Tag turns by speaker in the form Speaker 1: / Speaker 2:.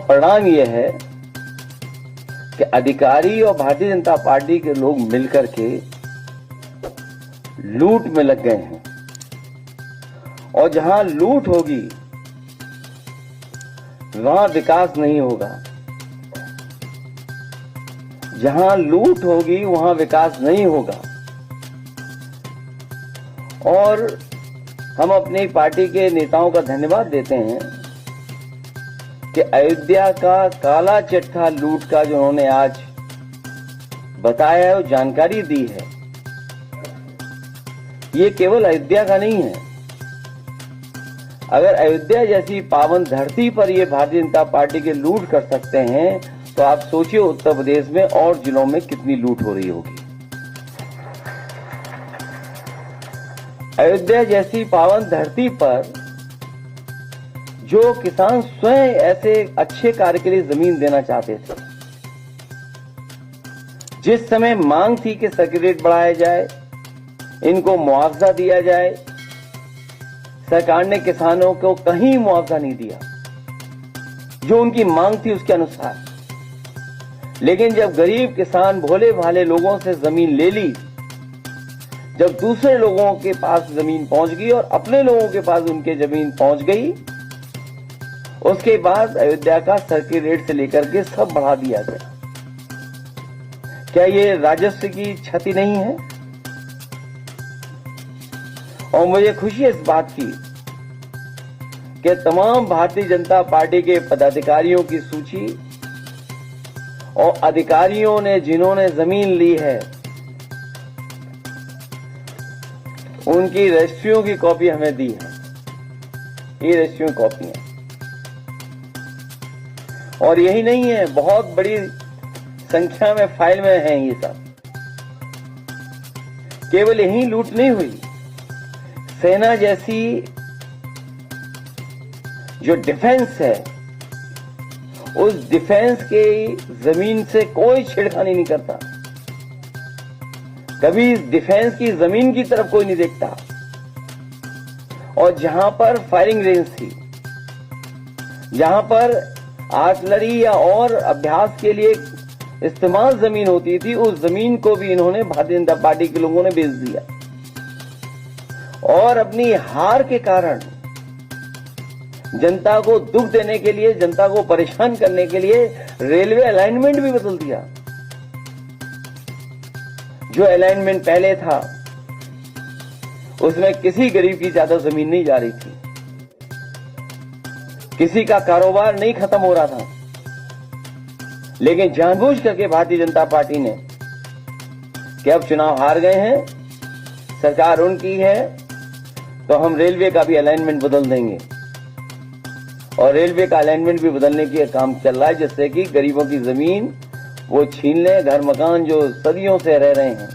Speaker 1: परिणाम यह है कि अधिकारी और भारतीय जनता पार्टी के लोग मिलकर के लूट में लग गए हैं। और जहां लूट होगी वहां विकास नहीं होगा। जहां लूट होगी वहां विकास नहीं होगा। और हम अपनी पार्टी के नेताओं का धन्यवाद देते हैं कि अयोध्या का काला चिट्ठा लूट का जो उन्होंने आज बताया है, वो जानकारी दी है, ये केवल अयोध्या का नहीं है। अगर अयोध्या जैसी पावन धरती पर ये भारतीय जनता पार्टी के लूट कर सकते हैं, तो आप सोचिए उत्तर प्रदेश में और जिलों में कितनी लूट हो रही होगी। अयोध्या जैसी पावन धरती पर जो किसान स्वयं ऐसे अच्छे कार्य के लिए जमीन देना चाहते थे, जिस समय मांग थी कि सर्किट रेट बढ़ाया जाए, इनको मुआवजा दिया जाए, सरकार ने किसानों को कहीं मुआवजा नहीं दिया जो उनकी मांग थी उसके अनुसार। लेकिन जब गरीब किसान भोले भाले लोगों से जमीन ले ली, जब दूसरे लोगों के पास जमीन पहुंच गई और अपने लोगों के पास उनके जमीन पहुंच गई, उसके बाद अयोध्या का सर्किट रेट से लेकर के सब बढ़ा दिया गया। क्या ये राजस्व की क्षति नहीं है? और मुझे खुशी है इस बात की कि तमाम भारतीय जनता पार्टी के पदाधिकारियों की सूची और अधिकारियों ने जिन्होंने जमीन ली है, उनकी रजिस्ट्रियों की कॉपी हमें दी है। ये रजिस्ट्रियों की कॉपी है। और यही नहीं है, बहुत बड़ी संख्या में फाइल में है ये सब। केवल यही लूट नहीं हुई, सेना जैसी जो डिफेंस है, उस डिफेंस के जमीन से कोई छेड़खानी नहीं करता। कभी डिफेंस की जमीन की तरफ कोई नहीं देखता। और जहां पर फायरिंग रेंज थी, जहां पर आर्टिलरी या और अभ्यास के लिए इस्तेमाल जमीन होती थी, उस जमीन को भी इन्होंने भारतीय जनता पार्टी के लोगों ने बेच दिया। और अपनी हार के कारण जनता को दुख देने के लिए, जनता को परेशान करने के लिए रेलवे अलाइनमेंट भी बदल दिया। जो अलाइनमेंट पहले था उसमें किसी गरीब की ज्यादा जमीन नहीं जा रही थी, किसी का कारोबार नहीं खत्म हो रहा था। लेकिन जानबूझ करके भारतीय जनता पार्टी ने कि अब चुनाव हार गए हैं, सरकार उनकी है, तो हम रेलवे का भी अलाइनमेंट बदल देंगे। और रेलवे का अलाइनमेंट भी बदलने के काम चल रहा है, जिससे कि गरीबों की जमीन वो छीन ले, घर मकान जो सदियों से रह रहे हैं